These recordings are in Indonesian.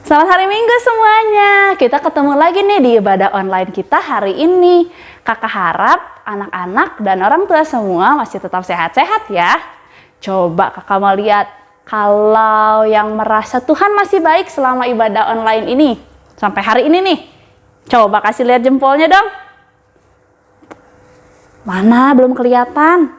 Selamat hari Minggu semuanya. Kita ketemu lagi nih di ibadah online kita hari ini. Kakak harap anak-anak dan orang tua semua masih tetap sehat-sehat ya. Coba kakak mau lihat kalau yang merasa Tuhan masih baik selama ibadah online ini sampai hari ini nih. Coba kasih lihat jempolnya dong. Mana belum kelihatan?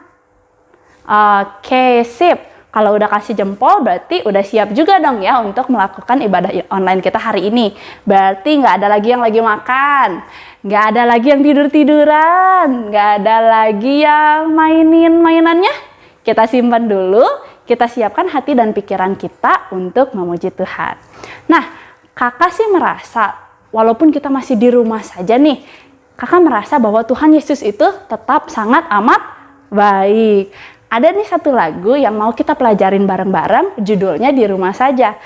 Oke, sip. Kalau udah kasih jempol berarti udah siap juga dong ya untuk melakukan ibadah online kita hari ini. Berarti nggak ada lagi yang lagi makan, nggak ada lagi yang tidur-tiduran, nggak ada lagi yang mainin mainannya. Kita simpan dulu, kita siapkan hati dan pikiran kita untuk memuji Tuhan. Nah, kakak sih merasa walaupun kita masih di rumah saja nih, kakak merasa bahwa Tuhan Yesus itu tetap sangat amat baik. Ada nih satu lagu yang mau kita pelajarin bareng-bareng, judulnya Di Rumah Saja.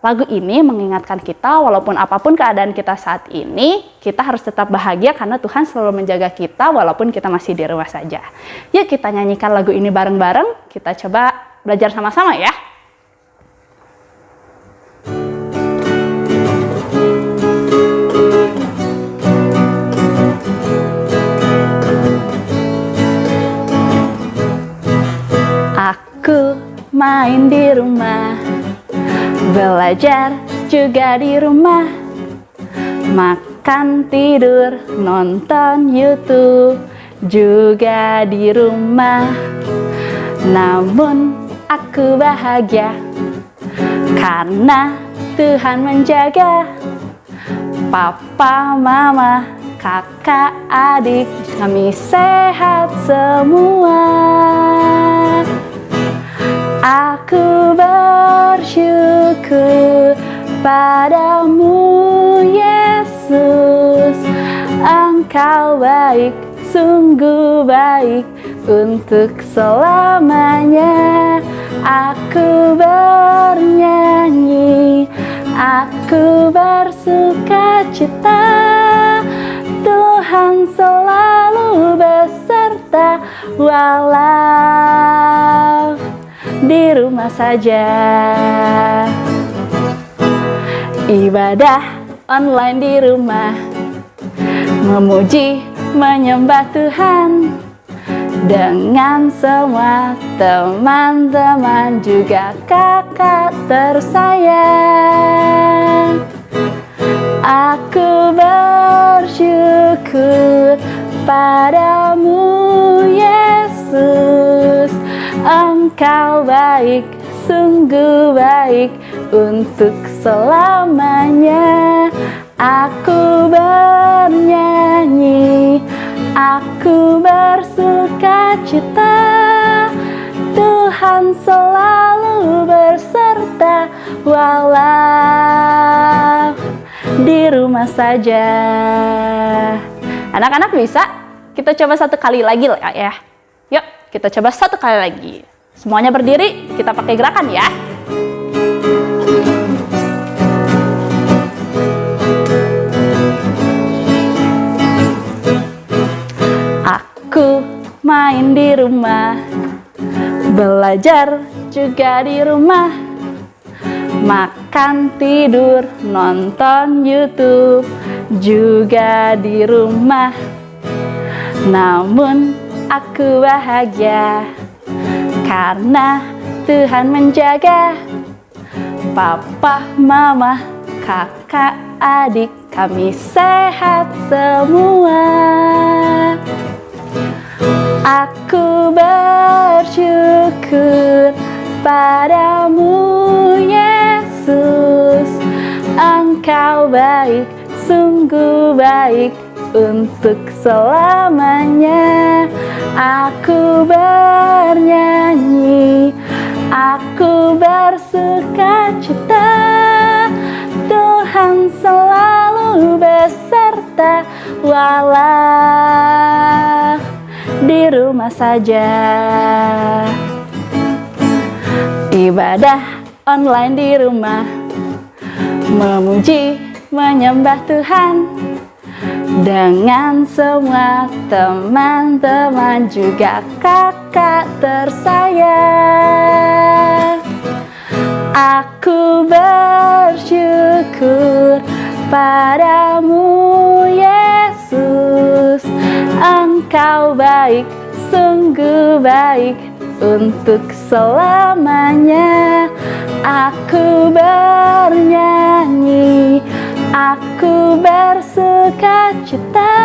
Lagu ini mengingatkan kita walaupun apapun keadaan kita saat ini, kita harus tetap bahagia karena Tuhan selalu menjaga kita walaupun kita masih di rumah saja. Yuk kita nyanyikan lagu ini bareng-bareng, kita coba belajar sama-sama ya. Aku main di rumah, belajar juga di rumah, makan, tidur, nonton YouTube juga di rumah. Namun aku bahagia karena Tuhan menjaga. Papa, mama, kakak, adik, kami sehat semua. Aku bersyukur padamu Yesus, Engkau baik, sungguh baik untuk selamanya. Aku bernyanyi, aku bersukacita, Tuhan selalu beserta walau di rumah saja. Ibadah online di rumah, memuji, menyembah Tuhan dengan semua teman-teman juga kakak tersayang. Aku bersyukur padamu Yesus, Engkau baik, sungguh baik untuk selamanya. Aku bernyanyi, aku bersukacita, Tuhan selalu beserta walau di rumah saja. Anak-anak bisa? Kita coba satu kali lagi ya. Yuk, kita coba satu kali lagi. Semuanya berdiri, kita pakai gerakan ya. Aku main di rumah, belajar juga di rumah, makan, tidur, nonton YouTube juga di rumah. Namun aku bahagia karena Tuhan menjaga. Papa, mama, kakak, adik, kami sehat semua. Aku bersyukur padamu Yesus, Engkau baik, sungguh baik untuk selamanya. Aku bernyanyi, aku bersukacita, Tuhan selalu beserta walau di rumah saja. Ibadah online di rumah, memuji, menyembah Tuhan dengan semua teman-teman juga kakak tersayang. Aku bersyukur padamu Yesus, Engkau baik, sungguh baik untuk selamanya. Aku bernyanyi, aku bersukacita,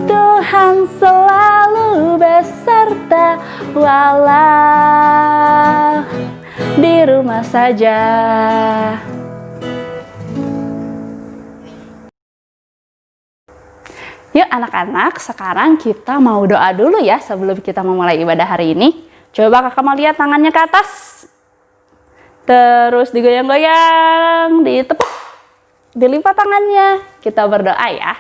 Tuhan selalu beserta walau di rumah saja. Yuk anak-anak, sekarang kita mau doa dulu ya sebelum kita memulai ibadah hari ini. Coba kakak mau lihat tangannya ke atas. Terus digoyang-goyang, ditepuk, dilipat tangannya. Kita berdoa ya.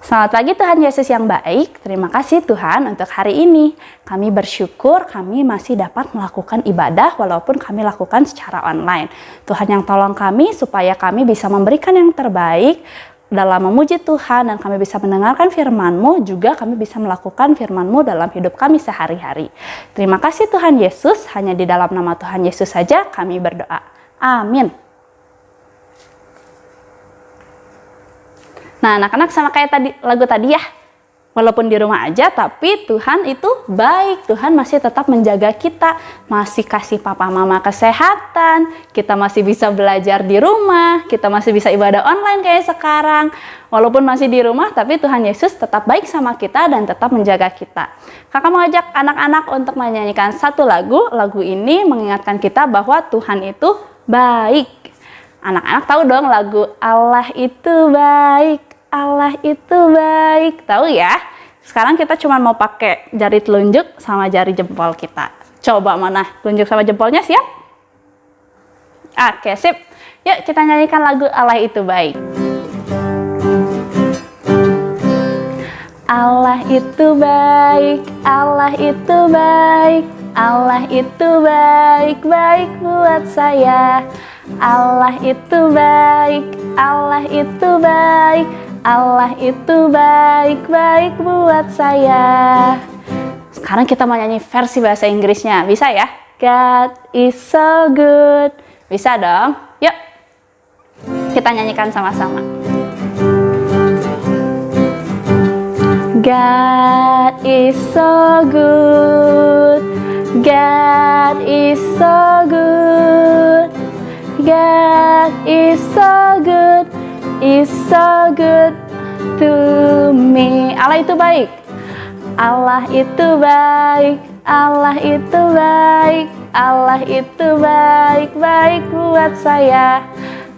Selamat pagi Tuhan Yesus yang baik. Terima kasih Tuhan untuk hari ini. Kami bersyukur kami masih dapat melakukan ibadah walaupun kami lakukan secara online. Tuhan yang tolong kami supaya kami bisa memberikan yang terbaik dalam memuji Tuhan dan kami bisa mendengarkan firman-Mu, juga kami bisa melakukan firman-Mu dalam hidup kami sehari-hari. Terima kasih Tuhan Yesus, hanya di dalam nama Tuhan Yesus saja kami berdoa. Amin. Nah anak-anak sama kayak tadi lagu tadi ya, walaupun di rumah aja tapi Tuhan itu baik. Tuhan masih tetap menjaga kita, masih kasih papa mama kesehatan, kita masih bisa belajar di rumah, kita masih bisa ibadah online kayak sekarang. Walaupun masih di rumah tapi Tuhan Yesus tetap baik sama kita dan tetap menjaga kita. Kakak mau ajak anak-anak untuk menyanyikan satu lagu. Lagu ini mengingatkan kita bahwa Tuhan itu baik. Anak-anak tahu dong lagu Allah itu baik, Allah itu baik, tahu ya? Sekarang kita cuma mau pakai jari telunjuk sama jari jempol kita. Coba mana telunjuk sama jempolnya, siap? Oke, sip. Yuk kita nyanyikan lagu Allah itu baik. Allah itu baik, Allah itu baik, Allah itu baik, baik buat saya. Allah itu baik, Allah itu baik, Allah itu baik, baik buat saya. Sekarang kita mau nyanyi versi bahasa Inggrisnya, bisa ya? God is so good. Bisa dong? Yuk, kita nyanyikan sama-sama. God is so good, God is so good, God is so good, is so good to me. Allah itu baik, Allah itu baik, Allah itu baik, Allah itu baik, baik buat saya.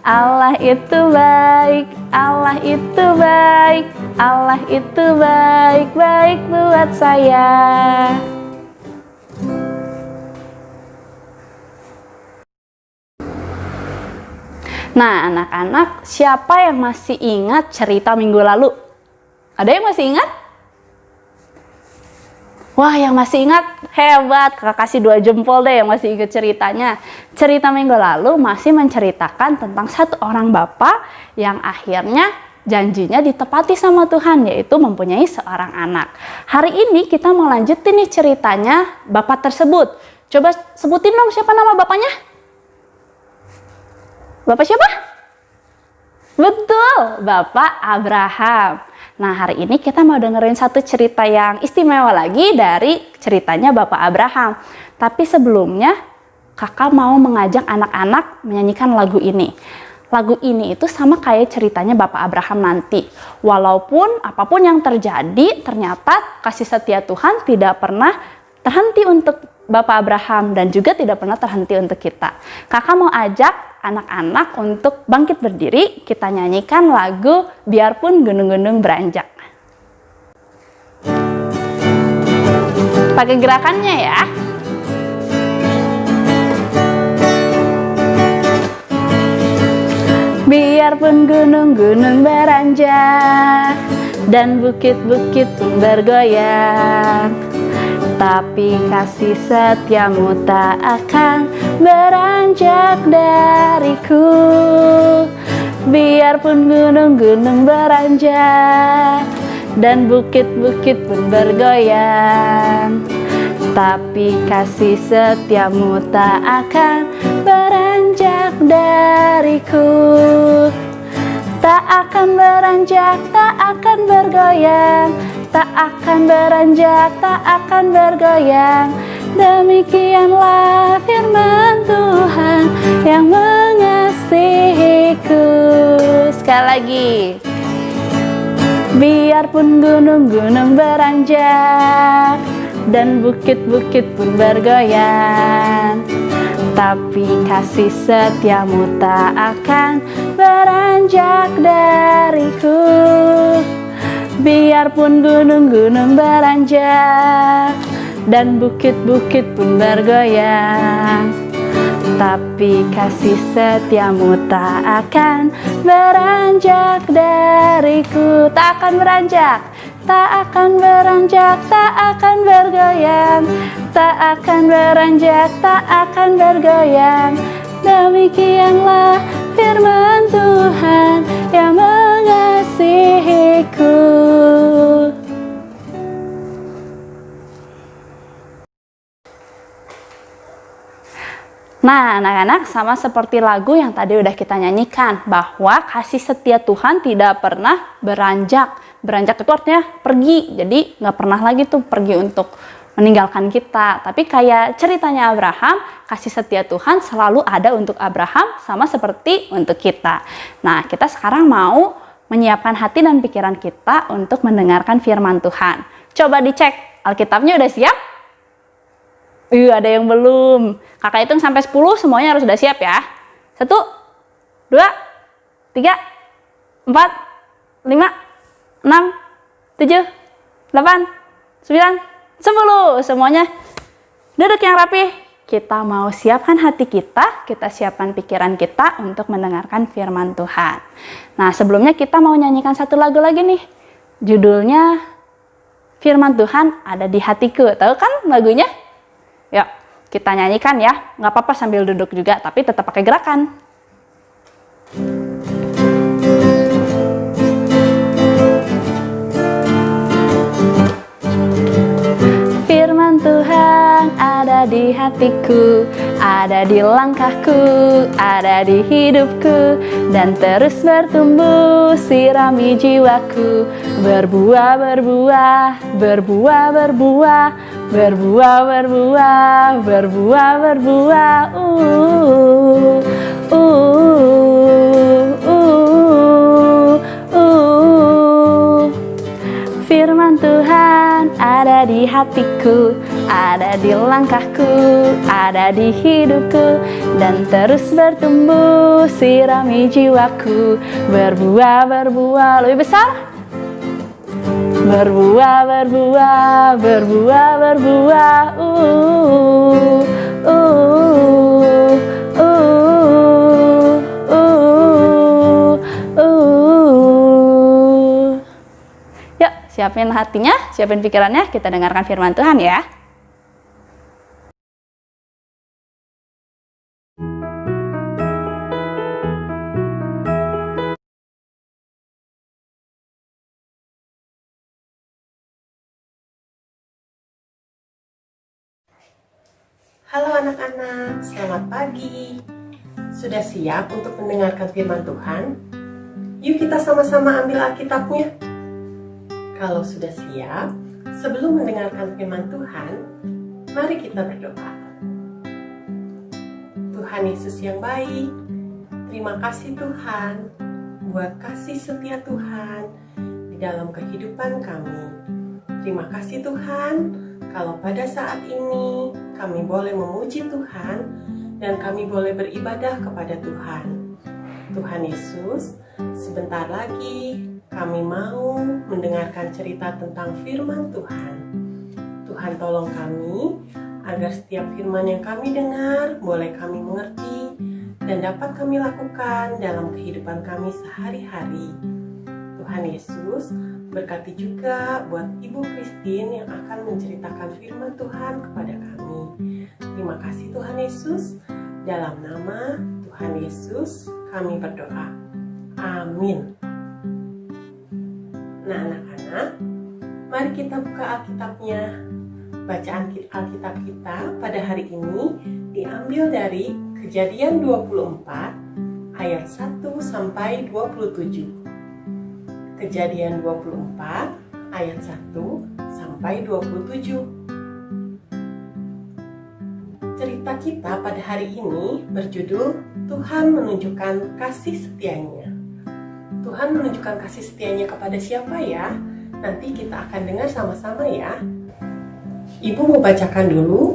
Allah itu baik, Allah itu baik, Allah itu baik, baik buat saya. Nah anak-anak, siapa yang masih ingat cerita minggu lalu? Ada yang masih ingat? Wah, yang masih ingat hebat, kakak kasih 2 jempol deh yang masih ingat ceritanya. Cerita minggu lalu masih menceritakan tentang satu orang bapak yang akhirnya janjinya ditepati sama Tuhan, yaitu mempunyai seorang anak. Hari ini kita mau lanjutin nih ceritanya bapak tersebut. Coba sebutin dong siapa nama bapaknya? Bapak siapa? Betul, Bapak Abraham. Nah, hari ini kita mau dengerin satu cerita yang istimewa lagi dari ceritanya Bapak Abraham. Tapi sebelumnya, kakak mau mengajak anak-anak menyanyikan lagu ini. Lagu ini itu sama kayak ceritanya Bapak Abraham nanti. Walaupun apapun yang terjadi, ternyata kasih setia Tuhan tidak pernah terhenti untuk Bapak Abraham dan juga tidak pernah terhenti untuk kita. Kakak mau ajak anak-anak untuk bangkit berdiri, kita nyanyikan lagu Biarpun Gunung-Gunung Beranjak. Pakai gerakannya ya. Biarpun gunung-gunung beranjak dan bukit-bukit pun bergoyang, Tapi kasih setiamu tak akan beranjak dariku. Biarpun gunung-gunung beranjak dan bukit-bukit pun bergoyang, tapi kasih setiamu tak akan beranjak dariku. Tak akan beranjak, tak akan bergoyang, tak akan beranjak, tak akan bergoyang. Demikianlah firman Tuhan yang mengasihiku. Sekali lagi. Biarpun gunung-gunung beranjak dan bukit-bukit pun bergoyang, tapi kasih setiamu tak akan beranjak dariku. Biarpun gunung-gunung beranjak dan bukit-bukit pun bergoyang, tapi kasih setiamu tak akan beranjak dariku. Tak akan beranjak, tak akan beranjak, tak akan bergoyang, tak akan beranjak, tak akan bergoyang. Demikianlah firman Tuhan yang mengasihiku. Nah, anak-anak, sama seperti lagu yang tadi udah kita nyanyikan, bahwa kasih setia Tuhan tidak pernah beranjak. Beranjak itu artinya pergi, jadi nggak pernah lagi tuh pergi untuk meninggalkan kita. Tapi kayak ceritanya Abraham, kasih setia Tuhan selalu ada untuk Abraham, sama seperti untuk kita. Nah, kita sekarang mau menyiapkan hati dan pikiran kita untuk mendengarkan firman Tuhan. Coba dicek, Alkitabnya udah siap? Ada yang belum. Kakak hitung sampai 10, semuanya harus udah siap ya. 1, 2, 3, 4, 5, 6, 7, 8, 9, 10. Semuanya duduk yang rapi. Kita mau siapkan hati kita siapkan pikiran kita untuk mendengarkan firman Tuhan. Nah, sebelumnya kita mau nyanyikan satu lagu lagi nih. Judulnya Firman Tuhan Ada di Hatiku. Tahu kan lagunya? Yuk, kita nyanyikan ya. Nggak apa-apa sambil duduk juga, tapi tetap pakai gerakan. Firman Tuhan ada di hatiku, ada di langkahku, ada di hidupku, dan terus bertumbuh sirami jiwaku. Berbuah, berbuah, berbuah, berbuah, berbuah, berbuah, berbuah, berbuah. Firman Tuhan ada di hatiku, ada di langkahku, ada di hidupku, dan terus bertumbuh sirami jiwaku. Berbuah, berbuah, lebih besar. Berbuah, berbuah, berbuah, berbuah. Yuk, siapin hatinya, siapin pikirannya, kita dengarkan firman Tuhan ya. Halo anak-anak, selamat pagi. Sudah siap untuk mendengarkan firman Tuhan? Yuk kita sama-sama ambil Alkitabnya. Kalau sudah siap, sebelum mendengarkan firman Tuhan, mari kita berdoa. Tuhan Yesus yang baik, terima kasih Tuhan buat kasih setia Tuhan di dalam kehidupan kami. Terima kasih Tuhan, kalau pada saat ini kami boleh memuji Tuhan dan kami boleh beribadah kepada Tuhan. Tuhan Yesus, sebentar lagi kami mau mendengarkan cerita tentang firman Tuhan. Tuhan tolong kami agar setiap firman yang kami dengar boleh kami mengerti dan dapat kami lakukan dalam kehidupan kami sehari-hari. Tuhan Yesus, Berkati juga buat Ibu Christine yang akan menceritakan firman Tuhan kepada kami. Terima kasih Tuhan Yesus. Dalam nama Tuhan Yesus kami berdoa. Amin. Nah anak-anak, mari kita buka Alkitabnya. Bacaan Alkitab kita pada hari ini diambil dari Kejadian 24 ayat 1 sampai 27. Kejadian 24 ayat 1 sampai 27. Cerita kita pada hari ini berjudul Tuhan menunjukkan kasih setianya. Tuhan menunjukkan kasih setianya kepada siapa ya? Nanti kita akan dengar sama-sama ya. Ibu mau bacakan dulu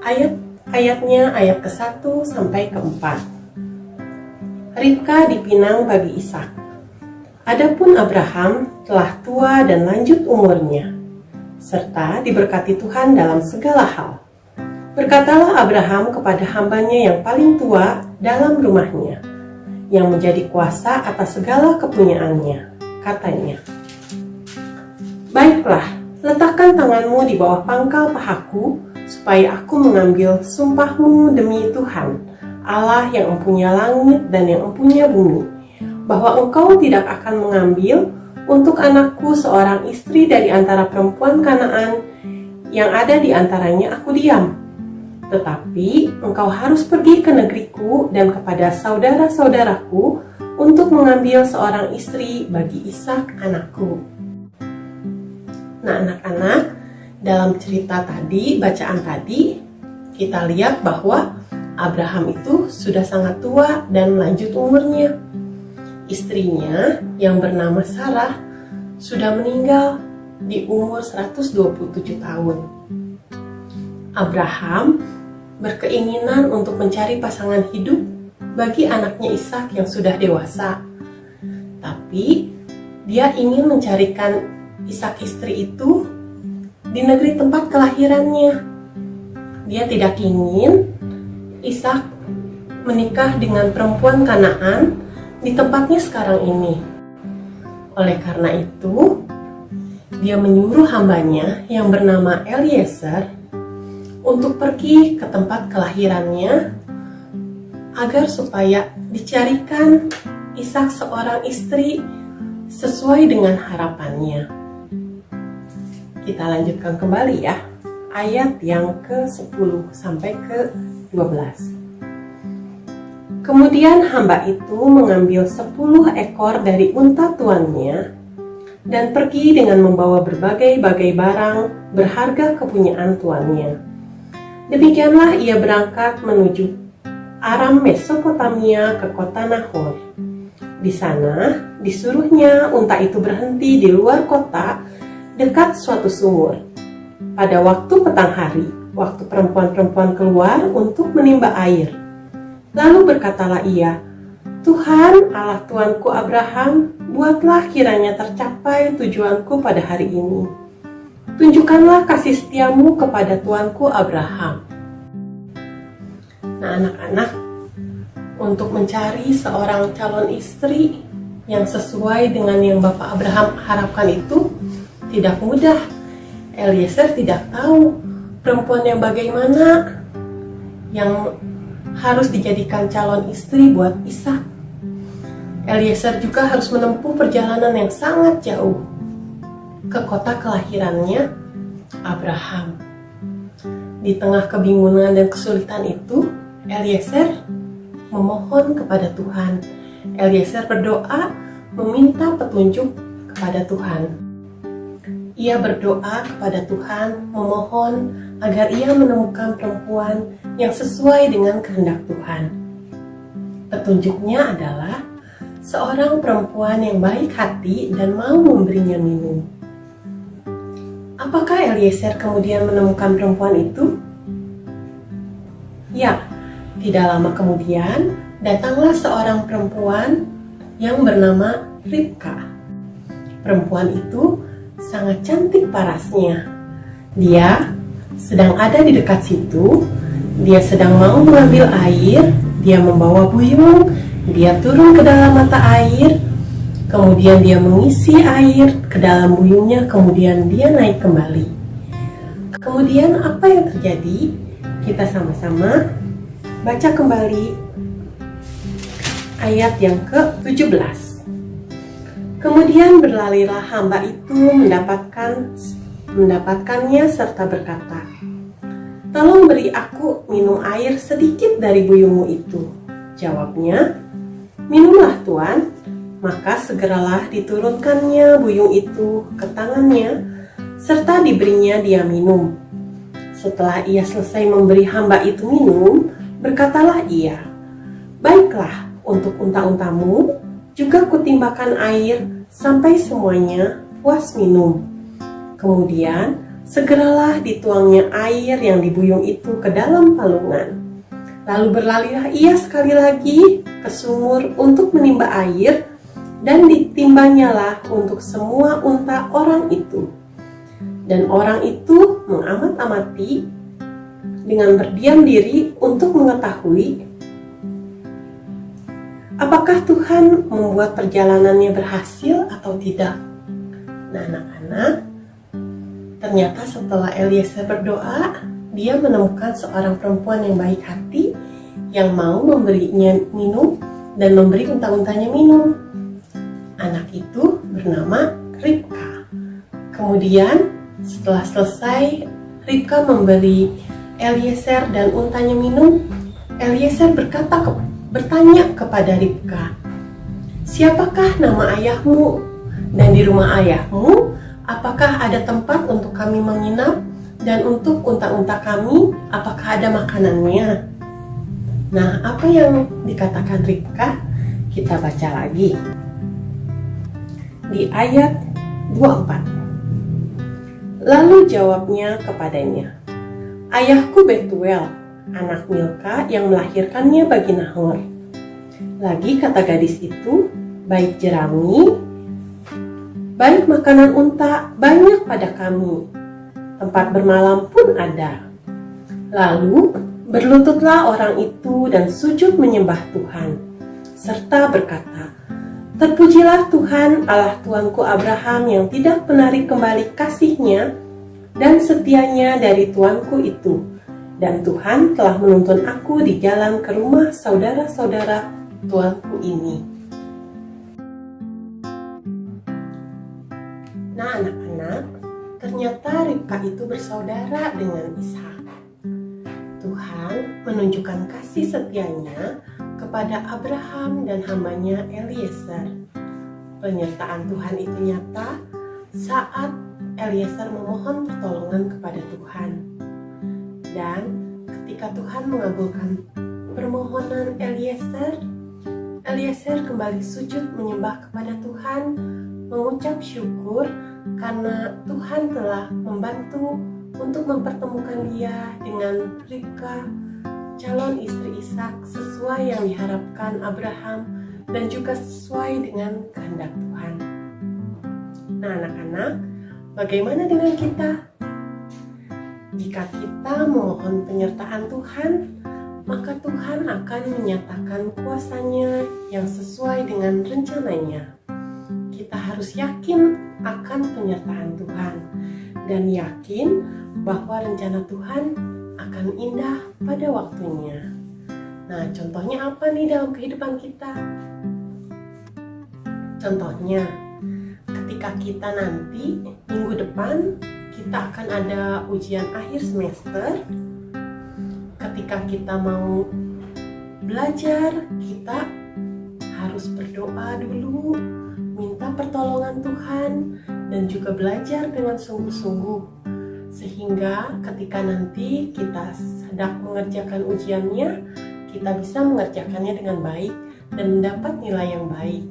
ayat-ayatnya, ayat ke-1 sampai ke-4. Ribka dipinang bagi Ishak. Adapun Abraham telah tua dan lanjut umurnya, serta diberkati Tuhan dalam segala hal. Berkatalah Abraham kepada hambanya yang paling tua dalam rumahnya, yang menjadi kuasa atas segala kepunyaannya, katanya, "Baiklah, letakkan tanganmu di bawah pangkal pahaku, supaya aku mengambil sumpahmu demi Tuhan, Allah yang empunya langit dan yang empunya bumi, bahwa engkau tidak akan mengambil untuk anakku seorang istri dari antara perempuan Kanaan yang ada di antaranya aku diam. Tetapi engkau harus pergi ke negeriku dan kepada saudara-saudaraku untuk mengambil seorang istri bagi Ishak anakku." Nah anak-anak, dalam cerita tadi, bacaan tadi, kita lihat bahwa Abraham itu sudah sangat tua dan lanjut umurnya. Istrinya yang bernama Sarah sudah meninggal di umur 127 tahun. Abraham berkeinginan untuk mencari pasangan hidup bagi anaknya Ishak yang sudah dewasa. Tapi dia ingin mencarikan Ishak istri itu di negeri tempat kelahirannya. Dia tidak ingin Ishak menikah dengan perempuan Kanaan di tempatnya sekarang ini. Oleh karena itu, dia menyuruh hambanya yang bernama Eliezer untuk pergi ke tempat kelahirannya agar supaya dicarikan Ishak seorang istri sesuai dengan harapannya. Kita lanjutkan kembali ya, ayat yang ke-10 sampai ke-12. Kemudian hamba itu mengambil 10 ekor dari unta tuannya dan pergi dengan membawa berbagai-bagai barang berharga kepunyaan tuannya. Demikianlah ia berangkat menuju Aram Mesopotamia ke kota Nahor. Di sana disuruhnya unta itu berhenti di luar kota dekat suatu sumur. Pada waktu petang hari, waktu perempuan-perempuan keluar untuk menimba air. Lalu berkatalah ia, "Tuhan Allah Tuanku Abraham, buatlah kiranya tercapai tujuanku pada hari ini. Tunjukkanlah kasih setiamu kepada Tuanku Abraham." Nah anak-anak, untuk mencari seorang calon istri yang sesuai dengan yang Bapak Abraham harapkan itu tidak mudah. Eliezer tidak tahu perempuan yang bagaimana yang harus dijadikan calon istri buat Ishak. Eliezer juga harus menempuh perjalanan yang sangat jauh ke kota kelahirannya Abraham. Di tengah kebingungan dan kesulitan itu, Eliezer memohon kepada Tuhan. Eliezer berdoa meminta petunjuk kepada Tuhan. Ia berdoa kepada Tuhan, memohon agar ia menemukan perempuan yang sesuai dengan kehendak Tuhan. Petunjuknya adalah seorang perempuan yang baik hati dan mau memberinya minum. Apakah Eliezer kemudian menemukan perempuan itu? Ya, tidak lama kemudian datanglah seorang perempuan yang bernama Ribka. Perempuan itu sangat cantik parasnya. Dia sedang ada di dekat situ. Dia sedang mau mengambil air. Dia membawa buyung. Dia turun ke dalam mata air. Kemudian dia mengisi air ke dalam buyungnya, kemudian dia naik kembali. Kemudian apa yang terjadi? Kita sama-sama baca kembali ayat yang ke-17. Kemudian berlarilah hamba itu mendapatkannya serta berkata, "Tolong beri aku minum air sedikit dari buyungmu itu." Jawabnya, "Minumlah Tuan." Maka segeralah diturunkannya buyung itu ke tangannya serta diberinya dia minum. Setelah ia selesai memberi hamba itu minum, berkatalah ia, "Baiklah, untuk unta-untamu juga kutimbakan air sampai semuanya puas minum." Kemudian segeralah dituangnya air yang dibuyung itu ke dalam palungan. Lalu berlarilah ia sekali lagi ke sumur untuk menimba air, dan ditimbanyalah untuk semua unta orang itu. Dan orang itu mengamat-amati dengan berdiam diri untuk mengetahui apakah Tuhan membuat perjalanannya berhasil atau tidak. Nah, anak-anak, ternyata setelah Eliezer berdoa, dia menemukan seorang perempuan yang baik hati yang mau memberinya minum dan memberi unta-untanya minum. Anak itu bernama Ribka. Kemudian setelah selesai Ribka memberi Eliezer dan untanya minum, Eliezer bertanya kepada Ribka, "Siapakah nama ayahmu? Dan di rumah ayahmu, apakah ada tempat untuk kami menginap? Dan untuk unta-unta kami, apakah ada makanannya?" Nah, apa yang dikatakan Ribka? Kita baca lagi. Di ayat 24. Lalu jawabnya kepadanya, "Ayahku Betuel, anak Milka yang melahirkannya bagi Nahor." Lagi kata gadis itu, "Baik jerami, baik makanan unta banyak pada kami, tempat bermalam pun ada." Lalu berlututlah orang itu dan sujud menyembah Tuhan, serta berkata, "Terpujilah Tuhan Allah tuanku Abraham yang tidak menarik kembali kasih-Nya dan setianya dari tuanku itu. Dan Tuhan telah menuntun aku di jalan ke rumah saudara-saudara tuanku ini." Nah, anak-anak, ternyata Ribka itu bersaudara dengan Ishak. Tuhan menunjukkan kasih setianya kepada Abraham dan hambanya Eliezer. Penyertaan Tuhan itu nyata saat Eliezer memohon pertolongan kepada Tuhan. Dan ketika Tuhan mengabulkan permohonan Eliezer, Eliezer kembali sujud menyembah kepada Tuhan, mengucap syukur karena Tuhan telah membantu untuk mempertemukan dia dengan Ribka, calon istri Ishak, sesuai yang diharapkan Abraham dan juga sesuai dengan kehendak Tuhan. Nah, anak-anak, bagaimana dengan kita? Jika kita memohon penyertaan Tuhan, maka Tuhan akan menyatakan kuasa-Nya yang sesuai dengan rencananya. Kita harus yakin akan penyertaan Tuhan dan yakin bahwa rencana Tuhan akan indah pada waktunya. Nah, contohnya apa nih dalam kehidupan kita? Contohnya, ketika kita nanti minggu depan kita akan ada ujian akhir semester. Ketika kita mau belajar, kita harus berdoa dulu, minta pertolongan Tuhan, dan juga belajar dengan sungguh-sungguh. Sehingga ketika nanti kita sedang mengerjakan ujiannya, kita bisa mengerjakannya dengan baik dan mendapat nilai yang baik.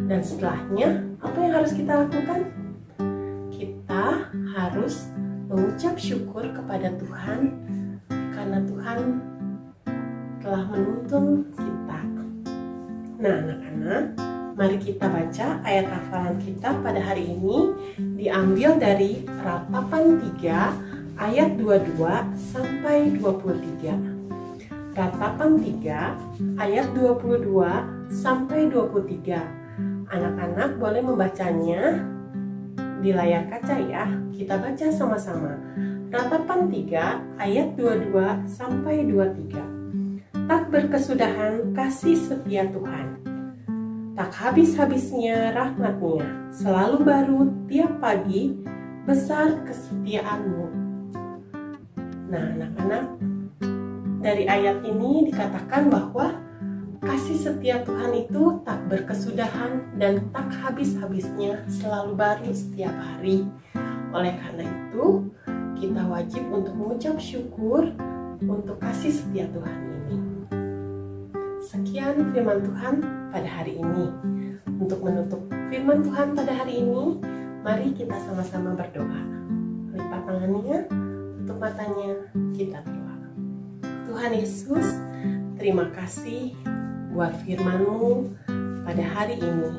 Dan setelahnya, apa yang harus kita lakukan? Kita harus mengucap syukur kepada Tuhan karena Tuhan telah menuntun kita. Nah, anak-anak, mari kita baca ayat hafalan kita pada hari ini, diambil dari Ratapan 3 ayat 22 sampai 23. Ratapan 3 ayat 22 sampai 23. Anak-anak boleh membacanya di layar kaca ya. Kita baca sama-sama. Ratapan 3 ayat 22 sampai 23. Tak berkesudahan kasih setia Tuhan. Tak habis-habisnya rahmat-Nya, selalu baru tiap pagi, besar kesetiaan-Mu. Nah, anak-anak, dari ayat ini dikatakan bahwa kasih setia Tuhan itu tak berkesudahan dan tak habis-habisnya, selalu baru setiap hari. Oleh karena itu, kita wajib untuk mengucap syukur untuk kasih setia Tuhan ini. Sekian firman Tuhan pada hari ini. Untuk menutup firman Tuhan pada hari ini, mari kita sama-sama berdoa. Lipat tangannya, tutup matanya, kita berdoa. Tuhan Yesus, terima kasih buat firman-Mu pada hari ini.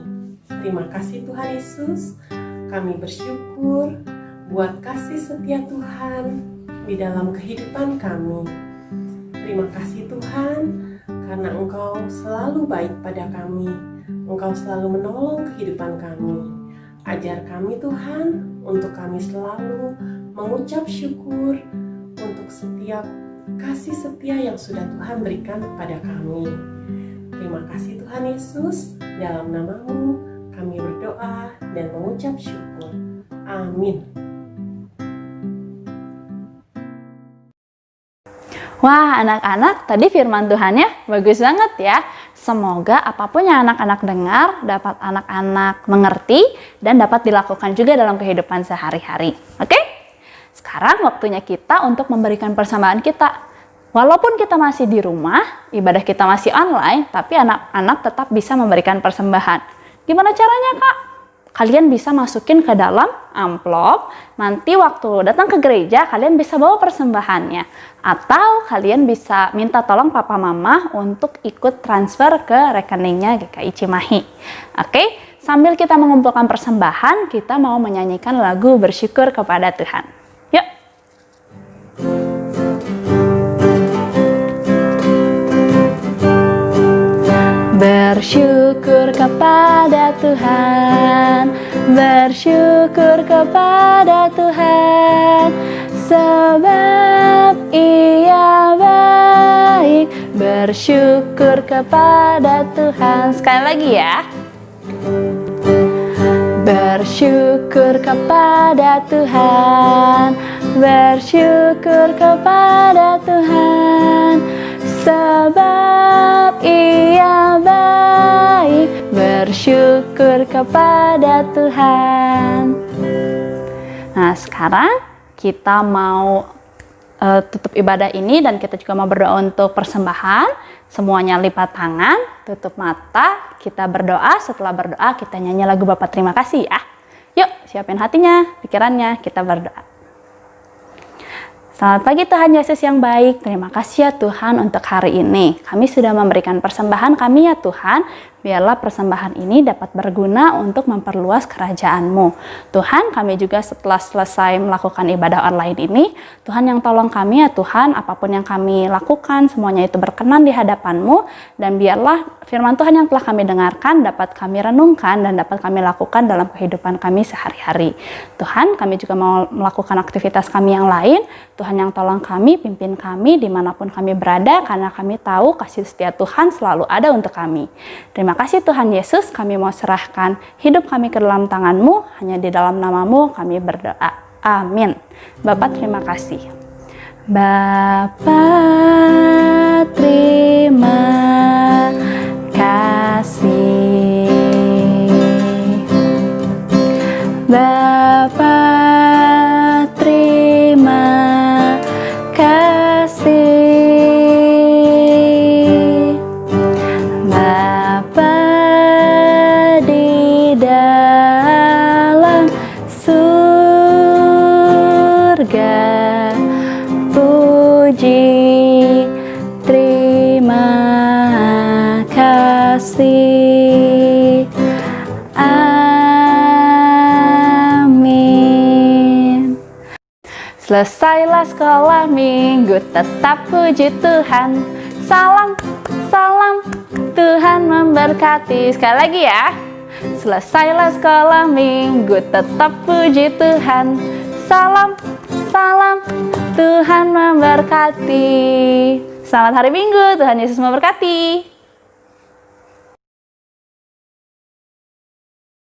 Terima kasih Tuhan Yesus, kami bersyukur buat kasih setia Tuhan di dalam kehidupan kami. Terima kasih Tuhan, karena Engkau selalu baik pada kami. Engkau selalu menolong kehidupan kami. Ajar kami Tuhan, untuk kami selalu mengucap syukur untuk setiap kasih setia yang sudah Tuhan berikan kepada kami. Terima kasih Tuhan Yesus, dalam nama-Mu kami berdoa dan mengucap syukur. Amin. Wah, anak-anak, tadi firman Tuhannya bagus banget ya. Semoga apapun yang anak-anak dengar dapat anak-anak mengerti dan dapat dilakukan juga dalam kehidupan sehari-hari. Oke? Sekarang waktunya kita untuk memberikan persembahan kita. Walaupun kita masih di rumah, ibadah kita masih online, tapi anak-anak tetap bisa memberikan persembahan. Gimana caranya, Kak? Kalian bisa masukin ke dalam amplop, nanti waktu datang ke gereja kalian bisa bawa persembahannya. Atau kalian bisa minta tolong papa mama untuk ikut transfer ke rekeningnya GKI Cimahi. Oke, sambil kita mengumpulkan persembahan, kita mau menyanyikan lagu bersyukur kepada Tuhan. Yuk! Bersyukur kepada Tuhan, bersyukur kepada Tuhan, sebab Ia baik. Bersyukur kepada Tuhan. Sekali lagi ya. Bersyukur kepada Tuhan, bersyukur kepada Tuhan, sebab Ia baik. Bersyukur kepada Tuhan. Nah, sekarang kita mau tutup ibadah ini dan kita juga mau berdoa untuk persembahan. Semuanya lipat tangan, tutup mata, kita berdoa. Setelah berdoa kita nyanyi lagu Bapa Terima Kasih ya. Yuk, siapin hatinya, pikirannya, kita berdoa. Selamat pagi Tuhan Yesus yang baik, terima kasih ya Tuhan untuk hari ini. Kami sudah memberikan persembahan kami ya Tuhan, biarlah persembahan ini dapat berguna untuk memperluas kerajaan-Mu. Tuhan, kami juga setelah selesai melakukan ibadah online ini, Tuhan yang tolong kami ya Tuhan, apapun yang kami lakukan, semuanya itu berkenan di hadapan-Mu, dan biarlah firman Tuhan yang telah kami dengarkan dapat kami renungkan dan dapat kami lakukan dalam kehidupan kami sehari-hari. Tuhan, kami juga mau melakukan aktivitas kami yang lain. Tuhan yang tolong kami, pimpin kami dimanapun kami berada, karena kami tahu kasih setia Tuhan selalu ada untuk kami. Terima kasih Tuhan Yesus, kami mau serahkan hidup kami ke dalam tangan-Mu, hanya di dalam nama-Mu kami berdoa. Amin. Bapak terima kasih. Bapak terima kasih. Bapak terima kasih. Bapa di dalam surga, puji terima kasih. Amin. Selesailah sekolah minggu, tetap puji Tuhan. Salam, salam, Tuhan memberkati. Sekali lagi ya. selesailah sekolah minggu, tetap puji Tuhan. Salam, salam, Tuhan memberkati. Selamat hari Minggu, Tuhan Yesus memberkati.